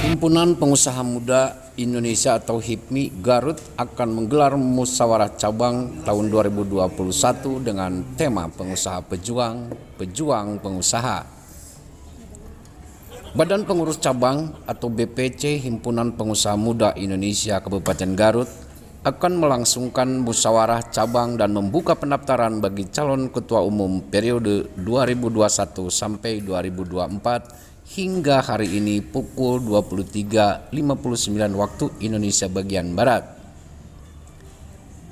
Himpunan Pengusaha Muda Indonesia atau HIPMI Garut akan menggelar musyawarah cabang tahun 2021 dengan tema Pengusaha Pejuang, Pejuang Pengusaha. Badan Pengurus Cabang atau BPC Himpunan Pengusaha Muda Indonesia Kabupaten Garut akan melangsungkan musyawarah cabang dan membuka pendaftaran bagi calon ketua umum periode 2021 sampai 2024 hingga hari ini pukul 23.59 waktu Indonesia bagian Barat.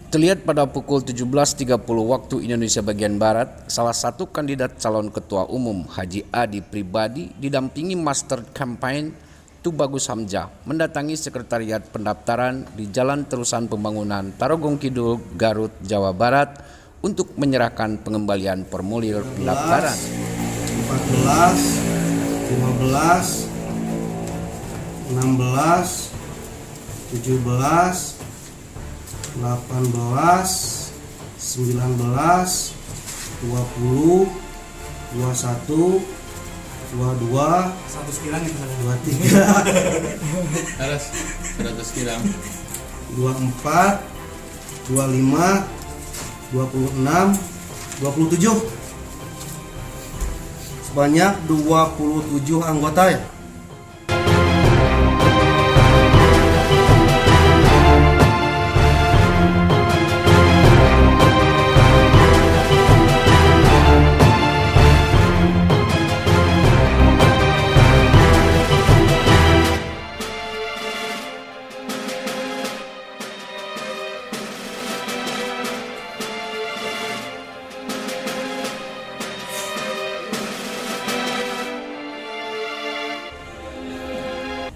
Terlihat pada pukul 17.30 waktu Indonesia bagian Barat, salah satu kandidat calon ketua umum Haji Adi Pribadi didampingi Master Campaign Tubagus Hamzah mendatangi sekretariat pendaftaran di Jalan Terusan Pembangunan Tarogong Kidul, Garut, Jawa Barat untuk menyerahkan pengembalian formulir pendaftaran. 14, 15, 16, 17, 18, 19, 20, 21, 22, 100 kilang itu 23, harus 100 kilang 24, 25, 26, 27. Sebanyak 27 anggota ya.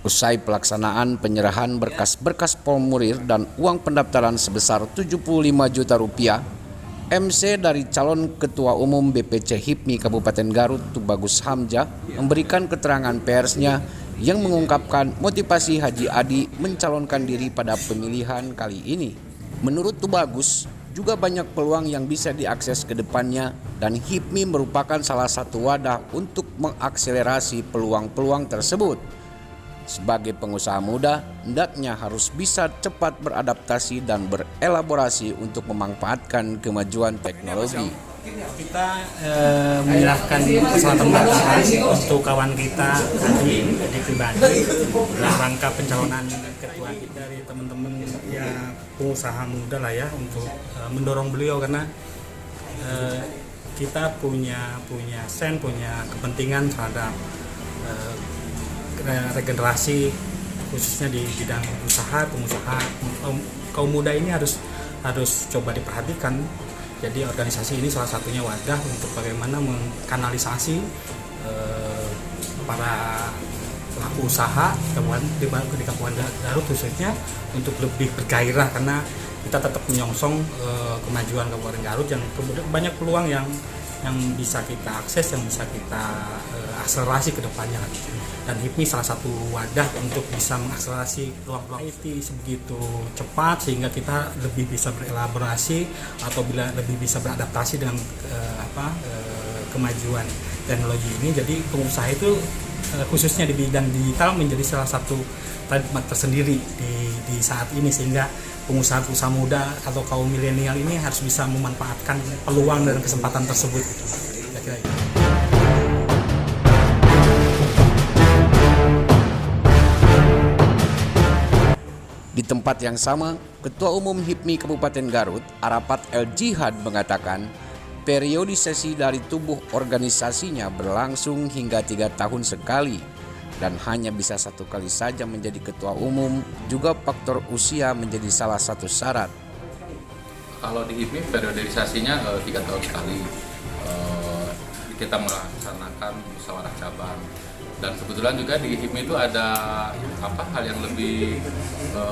Usai pelaksanaan penyerahan berkas-berkas formulir dan uang pendaftaran sebesar 75 juta rupiah, MC dari calon ketua umum BPC HIPMI Kabupaten Garut Tubagus Hamzah memberikan keterangan persnya yang mengungkapkan motivasi Haji Adi mencalonkan diri pada pemilihan kali ini. Menurut Tubagus, juga banyak peluang yang bisa diakses ke depannya dan HIPMI merupakan salah satu wadah untuk mengakselerasi peluang-peluang tersebut. Sebagai pengusaha muda, hendaknya harus bisa cepat beradaptasi dan berelaborasi untuk memanfaatkan kemajuan teknologi. kita menyerahkan persyaratan pendaftaran untuk kawan kita Adi Pribadi dalam rangka pencalonan ketua kita dari teman-teman ya pengusaha muda lah ya untuk mendorong beliau karena kita punya kepentingan terhadap regenerasi khususnya di bidang usaha pengusaha kaum muda ini harus coba diperhatikan. Jadi organisasi ini salah satunya wadah untuk bagaimana mengkanalisasi para pelaku usaha di Kabupaten Garut khususnya untuk lebih bergairah karena kita tetap menyongsong kemajuan Kabupaten Garut yang banyak peluang yang bisa kita akses, yang bisa kita akselerasi ke depannya. Dan HIPMI salah satu wadah untuk bisa mengakselerasi peluang-peluang itu sebegitu cepat sehingga kita lebih bisa berelaborasi atau lebih bisa beradaptasi dengan kemajuan teknologi ini. Jadi pengusaha itu khususnya di bidang digital menjadi salah satu trademark tersendiri di saat ini sehingga pengusaha-pengusaha muda atau kaum milenial ini harus bisa memanfaatkan peluang dan kesempatan tersebut. Kira-kira itu. Di tempat yang sama, Ketua Umum HIPMI Kabupaten Garut, Arapat El Jihad mengatakan, Periodisasi dari tubuh organisasinya berlangsung hingga 3 tahun sekali dan hanya bisa 1 kali saja menjadi ketua umum. Juga faktor usia menjadi salah satu syarat. Kalau di HIPMI periodisasinya 3 tahun sekali. Kita melaksanakan musyawarah cabang, dan kebetulan juga di HIPMI itu ada hal yang lebih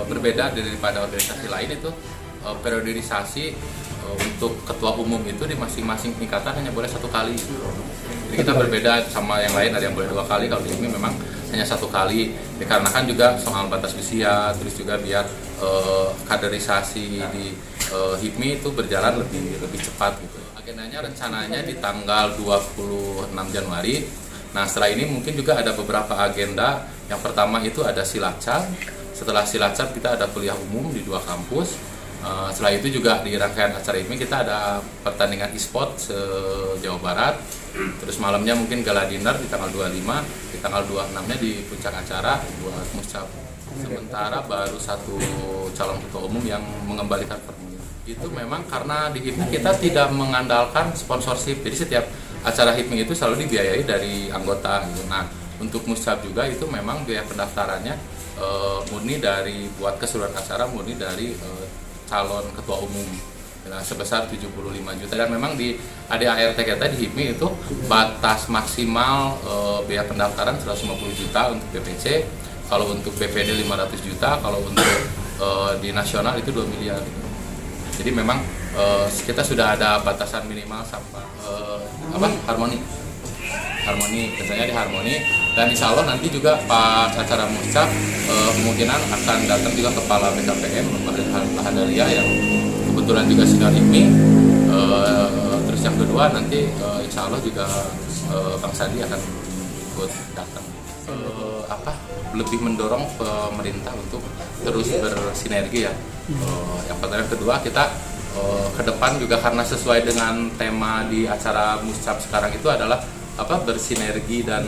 berbeda daripada organisasi lain, itu periodisasi untuk ketua umum itu di masing-masing tingkatan hanya boleh 1 kali. Jadi kita berbeda sama yang lain, ada yang boleh 2 kali, kalau di HIPMI memang hanya 1 kali. Dikarenakan juga soal batas usia, terus juga biar kaderisasi di HIPMI itu berjalan lebih cepat gitu. Agendanya rencananya di tanggal 26 Januari. Nah, setelah ini mungkin juga ada beberapa agenda. Yang pertama itu ada silacap. Setelah silacap kita ada kuliah umum di 2 kampus. Setelah itu juga di rangkaian acara ini kita ada pertandingan e-sport se-Jawa Barat. Terus malamnya mungkin gala dinner di tanggal 25, di tanggal 26-nya di puncak acara buat muscap. Sementara baru 1 calon ketua umum yang mengembalikan formulir. Itu memang karena di HIPMI kita tidak mengandalkan sponsorship. Jadi setiap acara HIPMI itu selalu dibiayai dari anggota gitu. Nah, untuk muscap juga itu memang biaya pendaftarannya murni dari buat keseluruhan acara murni dari calon ketua umum, nah, sebesar 75 juta. Dan memang di ADART kita di HIPMI itu batas maksimal biaya pendaftaran 150 juta untuk BPC, kalau untuk BPD 500 juta, kalau untuk di nasional itu 2 miliar. Jadi memang kita sudah ada batasan minimal sampai harmoni, biasanya di harmoni. Dan insya Allah nanti juga pas acara muscap kemungkinan akan datang juga kepala BKPM Mbak Hadalia yang kebetulan juga senior HIPMI. Terus yang kedua nanti insya Allah juga Bang Sandi akan ikut datang. Lebih mendorong pemerintah untuk terus bersinergi ya. Yang pertama, yang kedua kita ke depan juga karena sesuai dengan tema di acara muscap sekarang itu adalah bersinergi dan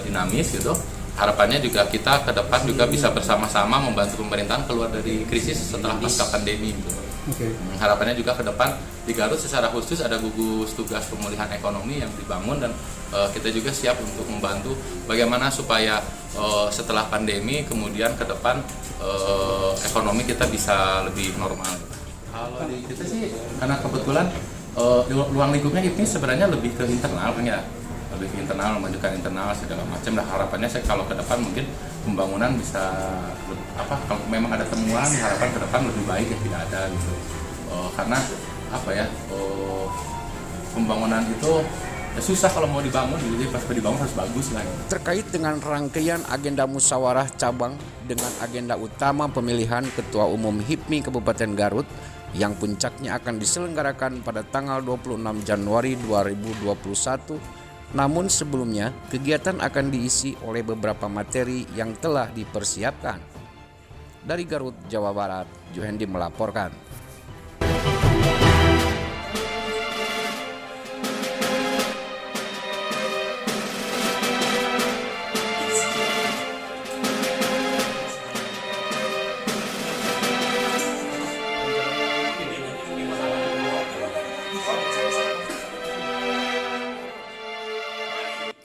dinamis gitu. Harapannya juga kita ke depan juga bisa bersama-sama membantu pemerintahan keluar dari krisis setelah pasca pandemi gitu. Harapannya juga ke depan di Garut secara khusus ada gugus tugas pemulihan ekonomi yang dibangun, dan kita juga siap untuk membantu bagaimana supaya setelah pandemi kemudian ke depan ekonomi kita bisa lebih normal. Kalau di kita sih karena kebetulan ruang lingkupnya ini sebenarnya lebih ke internal kan ya, lebih ke internal, memajukan internal segala macam. Nah, harapannya saya kalau ke depan mungkin pembangunan bisa kalau memang ada temuan, harapan ke depan lebih baik ya tidak ada gitu. Karena pembangunan itu ya susah kalau mau dibangun, jadi pas dibangun harus bagus lah. Terkait dengan rangkaian agenda musyawarah cabang dengan agenda utama pemilihan Ketua Umum HIPMI Kabupaten Garut yang puncaknya akan diselenggarakan pada tanggal 26 Januari 2021. Namun sebelumnya, kegiatan akan diisi oleh beberapa materi yang telah dipersiapkan. Dari Garut, Jawa Barat, Juhendi melaporkan.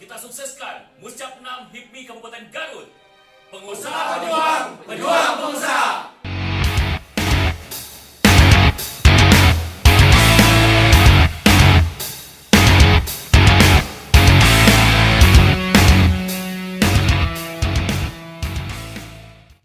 Kita sukseskan Muscap 6 HIPMI Kabupaten Garut. Pengusaha pejuang, pejuang pengusaha.